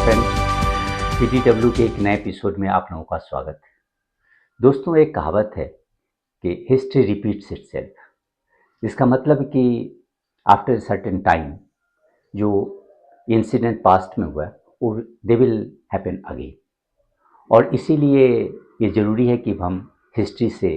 Friends, PTW के एक नए एपिसोड में आप लोगों का स्वागत है। दोस्तों, एक कहावत है कि हिस्ट्री रिपीट्स इटसेल्फ। इसका मतलब कि आफ्टर सर्टेन टाइम जो इंसिडेंट पास्ट में हुआ वो दे विल हैपन अगेन। और इसीलिए ये ज़रूरी है कि हम हिस्ट्री से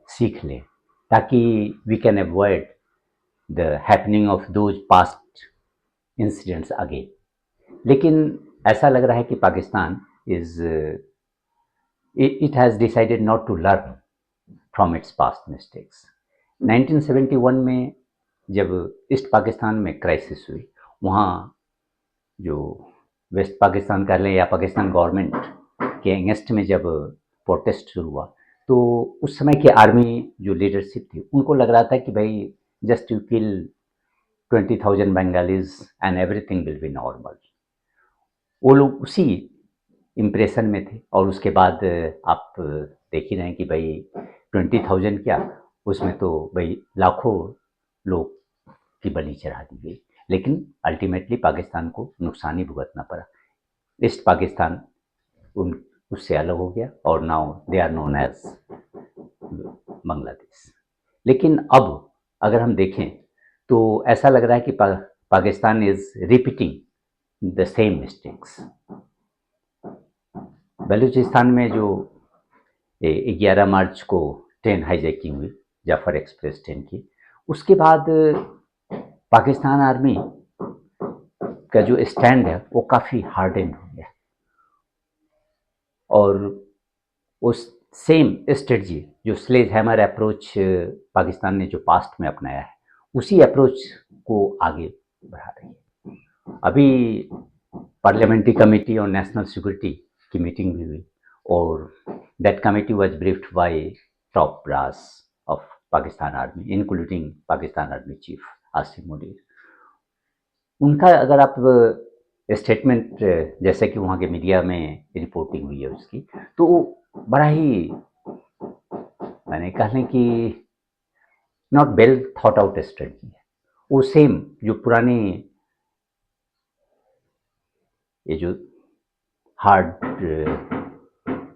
सीख लें ताकि we can avoid the happening of those past incidents again. लेकिन ऐसा लग रहा है कि Pakistan is it has decided not to learn from its past mistakes. 1971 में जब ईस्ट पाकिस्तान में क्राइसिस हुई, वहाँ जो वेस्ट पाकिस्तान कर लें या पाकिस्तान गवर्नमेंट के अगेंस्ट में जब प्रोटेस्ट शुरू हुआ, तो उस समय की आर्मी जो लीडरशिप थी उनको लग रहा था कि भाई just you kill 20,000 Bengalis and everything will be normal. वो लोग उसी इम्प्रेशन में थे। और उसके बाद आप देख ही रहे हैं कि भाई 20,000 क्या, उसमें तो भाई लाखों लोग की बलि चढ़ा दी गई। लेकिन अल्टीमेटली पाकिस्तान को नुकसान ही भुगतना पड़ा। ईस्ट पाकिस्तान उन उससे अलग हो गया और now they are known as Bangladesh. लेकिन अब अगर हम देखें तो ऐसा लग रहा है कि Pakistan is repeating the same mistakes. Balochistan में जो 11 मार्च को ट्रेन हाईजैकिंग हुई, जाफर एक्सप्रेस ट्रेन की, उसके बाद पाकिस्तान आर्मी का जो स्टैंड है वो काफ़ी हार्डेंड हो गया और उस सेम स्ट्रेटजी जो स्लेज हैमर अप्रोच पाकिस्तान ने जो पास्ट में अपनाया है, उसी अप्रोच को आगे बढ़ा रही है। अभी पार्लियामेंट्री कमेटी और नेशनल सिक्योरिटी की मीटिंग भी हुई और that committee was briefed by top brass of Pakistan army including Pakistan army chief Asim Munir. उनका अगर आप स्टेटमेंट जैसे कि वहाँ के मीडिया में रिपोर्टिंग हुई है उसकी, तो बड़ा ही मैंने कहने कि not well thought out strategy है। वो सेम जो पुरानी ये जो हार्ड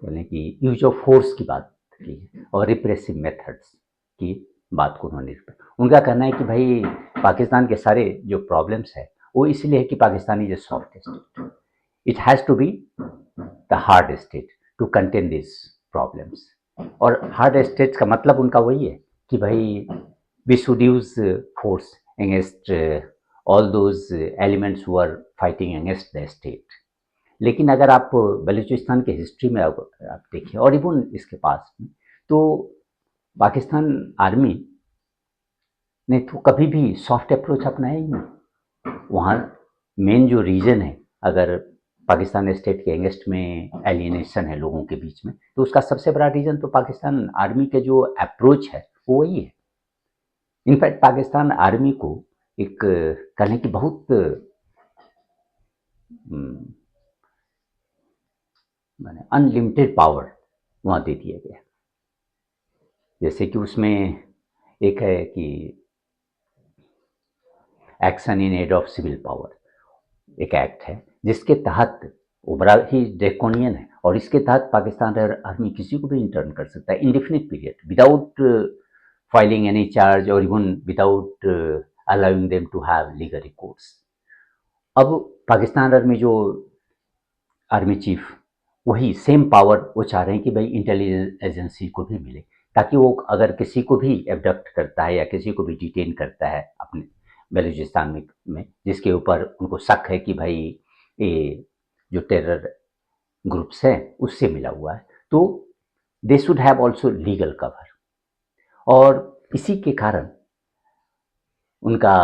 यानी कि यूज ऑफ फोर्स की बात की और रिप्रेसिव मेथड्स की बात को उन्होंने, उनका कहना है कि भाई पाकिस्तान के सारे जो प्रॉब्लम्स है वो इसलिए है कि Pakistan is a soft state, it has to be the hard state to contain this problems. और हार्ड स्टेट का मतलब उनका वही है कि भाई we should use force against all those elements who are fighting against the state. लेकिन अगर आप बलूचिस्तान के हिस्ट्री में आप देखिए और इवन इसके पास में, तो पाकिस्तान आर्मी ने तो कभी भी सॉफ्ट अप्रोच अपनाया ही नहीं। वहाँ मेन जो रीज़न है, अगर पाकिस्तान स्टेट के अगेंस्ट में एलियनेशन है लोगों के बीच में, तो उसका सबसे बड़ा रीज़न तो पाकिस्तान आर्मी के जो अप्रोच है वो वही है। इनफैक्ट पाकिस्तान आर्मी को एक कहने की बहुत मैंने अनलिमिटेड पावर वहाँ दे दिया गया। जैसे कि उसमें एक है कि action in aid of civil power, एक एक्ट है जिसके तहत वो बड़ा ही ड्रैकोनियन है और इसके तहत पाकिस्तान आर्मी किसी को भी इंटर्न कर सकता है indefinite period without filing any charge और even without allowing them to have legal records. अब पाकिस्तान आर्मी जो आर्मी चीफ वही सेम पावर वो चाह रहे हैं कि भाई इंटेलिजेंस एजेंसी को भी मिले, ताकि वो अगर किसी को भी एबडक्ट करता है या किसी को भी डिटेन करता है अपने बलूचिस्तान में जिसके ऊपर उनको शक है कि भाई ये जो टेरर ग्रुप्स हैं उससे मिला हुआ है, तो they should have also legal cover. और इसी के कारण उनका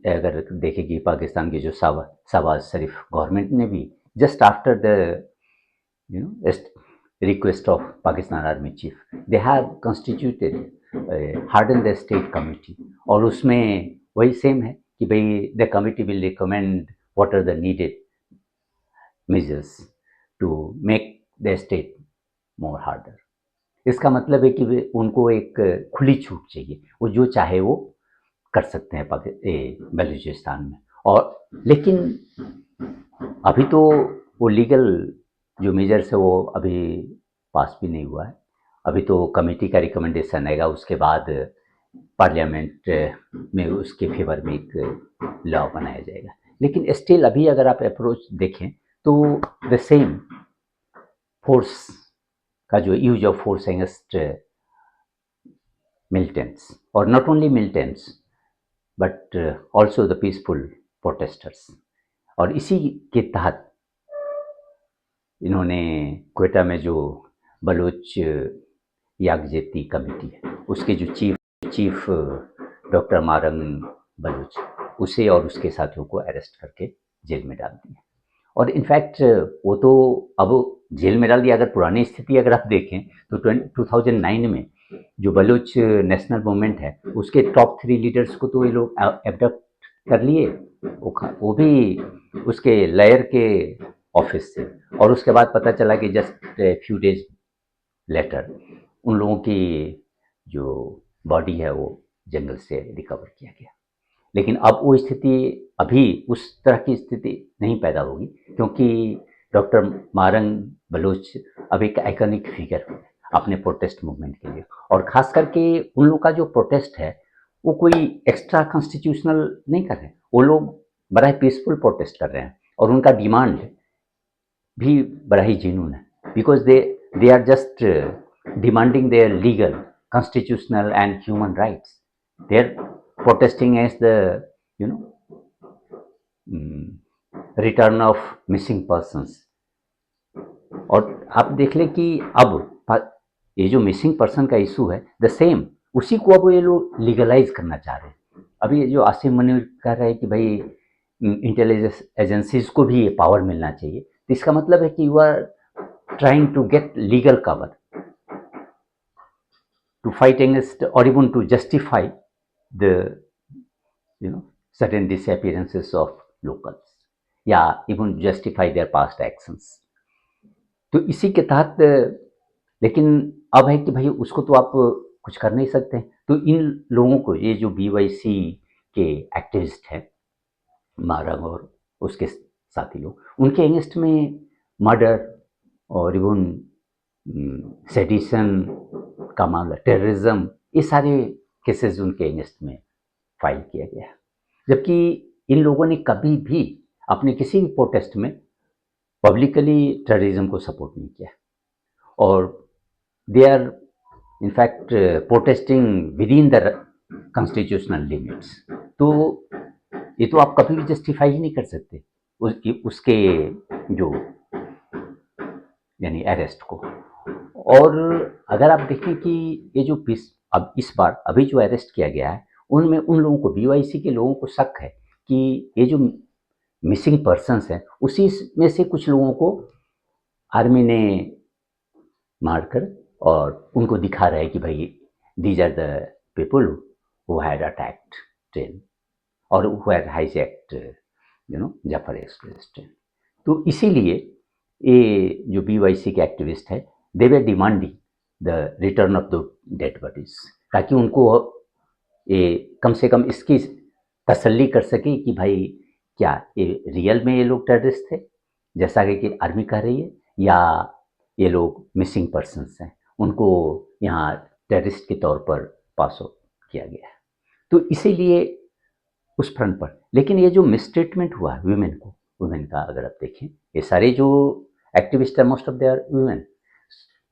अगर देखेगी पाकिस्तान की जो शहबाज शरीफ गवर्नमेंट ने भी just after the request of Pakistan Army Chief, they have constituted harden the state committee और उसमें वही सेम है कि भाई the committee will recommend what are the needed measures to make the state more harder। इसका मतलब है कि उनको एक खुली छूट चाहिए, वो जो चाहे वो कर सकते हैं बलूचिस्तान में। और लेकिन अभी तो वो लीगल जो मेजर्स है वो अभी पास भी नहीं हुआ है। अभी तो कमेटी का रिकमेंडेशन आएगा, उसके बाद पार्लियामेंट में उसके फेवर में एक लॉ बनाया जाएगा। लेकिन स्टिल अभी अगर आप अप्रोच देखें तो द सेम फोर्स का जो use of force against militants, और not only militants but also the peaceful protesters, और इसी के तहत इन्होंने क्वेटा में जो बलोच यागजेती कमेटी है उसके जो चीफ डॉक्टर मारंग बलूच, उसे और उसके साथियों को अरेस्ट करके जेल में डाल दिया। और इनफैक्ट वो तो अब जेल में डाल दिया। अगर पुरानी स्थिति अगर आप देखें तो 2009 में जो बलूच नेशनल मूवमेंट है उसके टॉप 3 लीडर्स को तो ये लोग एबडक्ट कर लिए, वो भी उसके लॉयर के ऑफिस से, और उसके बाद पता चला कि जस्ट फ्यू डेज लेटर उन लोगों की जो बॉडी है वो जंगल से रिकवर किया गया। लेकिन अब वो स्थिति, अभी उस तरह की स्थिति नहीं पैदा होगी, क्योंकि डॉक्टर मारंग बलोच अब एक आइकॉनिक फिगर है अपने प्रोटेस्ट मूवमेंट के लिए। और खास करके उन लोगों का जो प्रोटेस्ट है वो कोई एक्स्ट्रा कॉन्स्टिट्यूशनल नहीं कर रहे हैं, वो लोग बड़ा ही पीसफुल प्रोटेस्ट कर रहे हैं, और उनका डिमांड भी बड़ा ही जेन्युइन है, because they are just demanding their legal, constitutional and human rights. They're protesting against the, you know, return of missing persons. और आप देख लें कि अब ये जो मिसिंग पर्सन का इशू है द सेम, उसी को अब ये लोग लीगलाइज करना चाह रहे हैं। अभी ये जो आसिम मुनीर कह रहे हैं कि भाई इंटेलिजेंस एजेंसीज को भी ये पावर मिलना चाहिए, तो इसका मतलब है कि you are trying to get legal cover to fight against or even to justify the certain disappearances of locals, या even justify their past actions. तो इसी के तहत, लेकिन अब है कि भाई उसको तो आप कुछ कर नहीं सकते। तो इन लोगों को, ये जो BYC के एक्टिविस्ट हैं मारंग और उसके साथी लोग, उनके अगेंस्ट में मर्डर और इवन सेडिशन का मामला, टेररिज्म, ये सारे केसेस उनके अगेंस्ट में फाइल किया गया। जबकि इन लोगों ने कभी भी अपने किसी भी प्रोटेस्ट में पब्लिकली टेररिज्म को सपोर्ट नहीं किया, और they are in fact protesting within the constitutional limits. तो ये तो आप कभी भी जस्टिफाई ही नहीं कर सकते उसके जो यानी अरेस्ट को। और अगर आप देखें कि ये जो अब इस बार अभी जो अरेस्ट किया गया है उनमें उन लोगों को, BYC के लोगों को शक है कि ये जो मिसिंग पर्सन्स हैं उसी में से कुछ लोगों को आर्मी ने मारकर और उनको दिखा रहा है कि भाई these are the people who had attacked train और who had hijacked Jaffar Express train. तो इसीलिए ये जो BYC के एक्टिविस्ट है they were demanding the return of the dead bodies, ताकि उनको ये कम से कम इसकी तसल्ली कर सके कि भाई क्या ये रियल में ये लोग टेररिस्ट थे जैसा कि आर्मी कह रही है, या ये लोग मिसिंग पर्सन्स हैं, उनको यहाँ टेररिस्ट के तौर पर पास आउट किया गया है। तो इसीलिए उस फ्रंट पर, लेकिन ये जो मिसट्रीटमेंट हुआ है वुमेन का अगर आप देखें, ये सारे जो एक्टिविस्ट है most of they are women,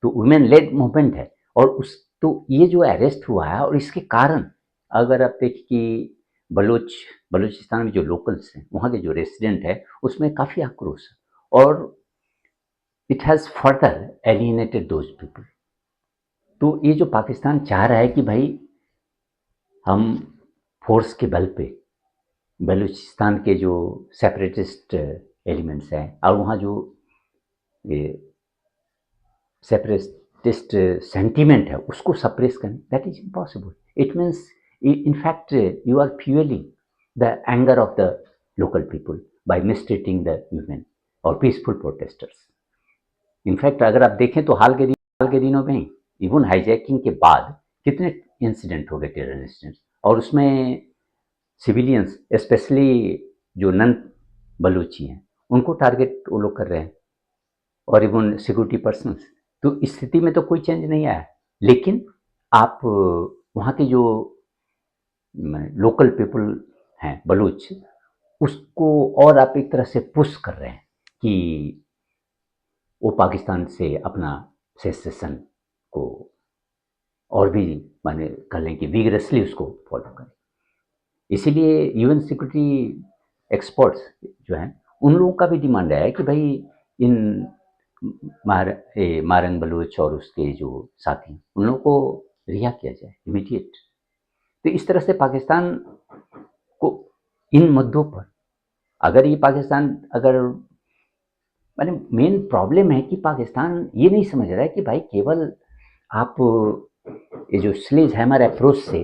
तो वुमेन लेड मूवमेंट है। और उस तो ये जो अरेस्ट हुआ है और इसके कारण अगर आप देखें कि बलूचिस्तान में जो लोकल्स हैं, वहाँ के जो रेसिडेंट है, उसमें काफ़ी आक्रोश है, और it has further alienated those people. तो ये जो पाकिस्तान चाह रहा है कि भाई हम फोर्स के बल पे बलूचिस्तान के जो सेपरेटिस्ट एलिमेंट्स हैं और वहाँ जो ये सेपरेटिस्ट सेंटीमेंट है उसको सप्रेस करना, that is impossible. It means in fact you are fueling the anger of the local people by mistreating the women or peaceful protesters. in fact अगर आप देखें तो हाल के दिनों में इवन हाईजैकिंग के बाद कितने इंसिडेंट हो गए टेरर इंसिडेंट्स, और उसमें सिविलियंस स्पेशली जो नन बलूची हैं उनको टारगेट वो लोग कर रहे हैं, और इवन सिक्योरिटी पर्सनल्स। तो इस स्थिति में तो कोई चेंज नहीं आया, लेकिन आप वहाँ के जो लोकल पीपल हैं बलूच, उसको और आप एक तरह से पुश कर रहे हैं कि वो पाकिस्तान से अपना सेसेशन को और भी माने कर लें कि विगरसली उसको फॉलो करें। इसीलिए यूएन सिक्योरिटी एक्सपर्ट्स जो हैं उन लोगों का भी डिमांड आया है कि भाई इन मारंग बलूच और उसके जो साथी उन लोगों को रिहा किया जाए इमीडिएट। तो इस तरह से पाकिस्तान को इन मुद्दों पर, अगर ये पाकिस्तान अगर माने मेन प्रॉब्लम है कि पाकिस्तान ये नहीं समझ रहा है कि भाई केवल आप ये जो स्लेज हैमर अप्रोच से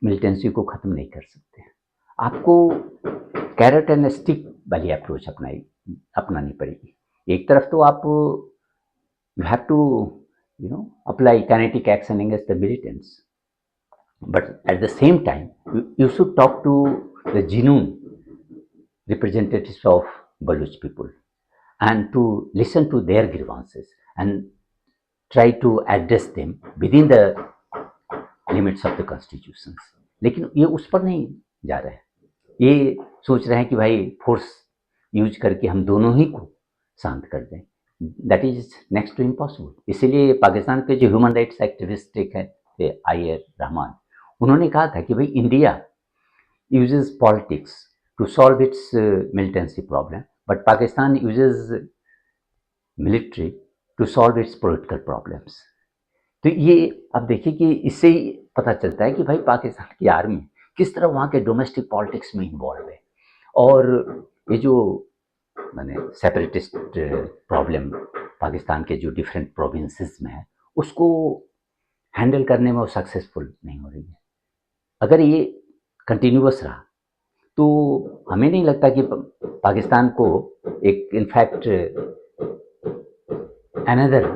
मिलिटेंसी को ख़त्म नहीं कर सकते। आपको कैरेट एंड स्टिक वाली अप्रोच अपनानी पड़ेगी। एक तरफ तो आप you have to apply kinetic action against the militants, but at the same time you should talk to the genuine representatives of Baluch people and to listen to their grievances and try to address them within the limits of the constitutions। लेकिन ये उस पर नहीं जा रहे हैं, ये सोच रहे हैं कि भाई फोर्स यूज करके हम दोनों ही को शांत कर दें। That is next to impossible. इसीलिए पाकिस्तान के जो ह्यूमन राइट्स एक्टिविस्ट हैं थे आईआर रहमान, उन्होंने कहा था कि भाई India uses politics to solve its militancy problem, but Pakistan uses military to solve its political problems. तो ये अब देखिए कि इससे ही पता चलता है कि भाई पाकिस्तान की आर्मी किस तरह वहाँ के डोमेस्टिक पॉलिटिक्स में इन्वॉल्व है, और ये जो मैंने सेपरेटिस्ट प्रॉब्लम पाकिस्तान के जो डिफरेंट प्रोविंसेस में है उसको हैंडल करने में वो सक्सेसफुल नहीं हो रही है। अगर ये कंटिन्यूअस रहा तो हमें नहीं लगता कि पाकिस्तान को एक इनफैक्ट अनदर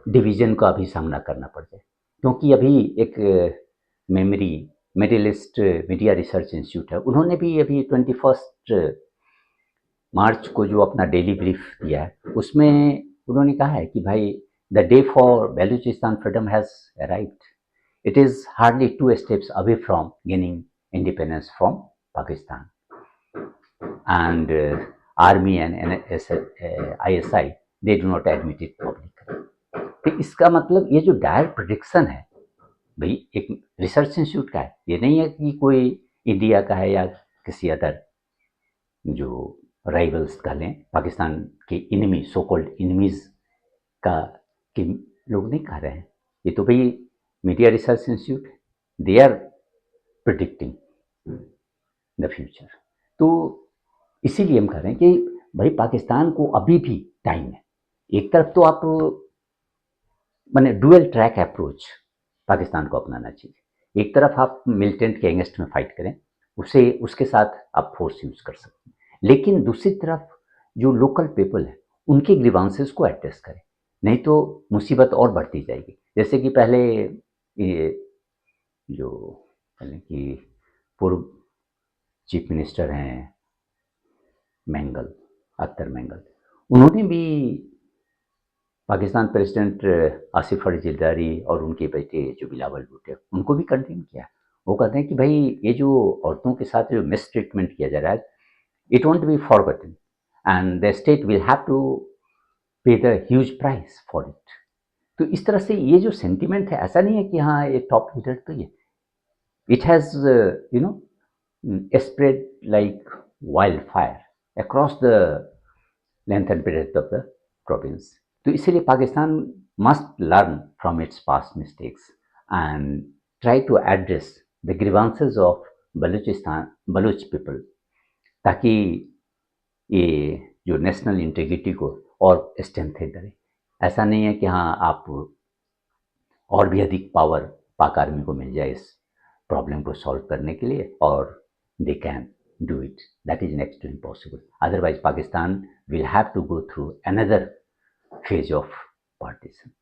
डिवीजन का भी सामना करना पड़ जाए, क्योंकि अभी एक मेडलिस्ट मीडिया रिसर्च इंस्टीट्यूट है, उन्होंने भी अभी 21 मार्च को जो अपना डेली ब्रीफ दिया है उसमें उन्होंने कहा है कि भाई the day for Balochistan freedom has arrived, it is hardly 2 steps away from gaining independence from Pakistan, and army and ISI they do not admit it publicly। तो इसका मतलब ये जो डायर प्रेडिक्शन है भाई एक रिसर्च इंस्टीट्यूट का है, ये नहीं है कि कोई इंडिया का है या किसी अदर जो राइवल्स का लें, पाकिस्तान के इनमी सो कॉल्ड इनमीज का कि लोग नहीं कह रहे हैं, ये तो भाई media research institute they are predicting the future. तो इसीलिए हम कह रहे हैं कि भाई पाकिस्तान को अभी भी टाइम है। एक तरफ तो आप माने डुअल ट्रैक अप्रोच पाकिस्तान को अपनाना चाहिए, एक तरफ आप मिलिटेंट के अगेंस्ट में फाइट करें, उसे उसके साथ आप फोर्स यूज कर सकते हैं, लेकिन दूसरी तरफ जो लोकल पीपल है उनके ग्रीवांसेस को एड्रेस करें, नहीं तो मुसीबत और बढ़ती जाएगी। जैसे कि पहले ये जो पहले कि पूर्व चीफ मिनिस्टर हैं मैंगल, अख्तर मैंगल, उन्होंने भी पाकिस्तान प्रेसिडेंट आसिफ अली जरदारी और उनके बेटे जो बिलावल भुट्टो उनको भी कंडेम किया। वो कहते हैं कि भाई ये जो औरतों के साथ जो मिस ट्रीटमेंट किया जा रहा है, it won't be forgotten and the state will have to pay the huge price for it. तो इस तरह से ये जो सेंटिमेंट है, ऐसा नहीं है कि हाँ ये टॉप लीडर तो ये it has spread like wildfire across the length and breadth of the province। तो इसीलिए Pakistan must learn from its past mistakes and try to address the grievances of Baloch people, ताकि ये जो नेशनल इंटीग्रिटी को और strengthen करे। ऐसा नहीं है कि हाँ आप और भी अधिक पावर पाक आर्मी को मिल जाए इस प्रॉब्लम को सॉल्व करने के लिए, और they can do it, that is next to impossible। Otherwise Pakistan will have to go through another phase of partition।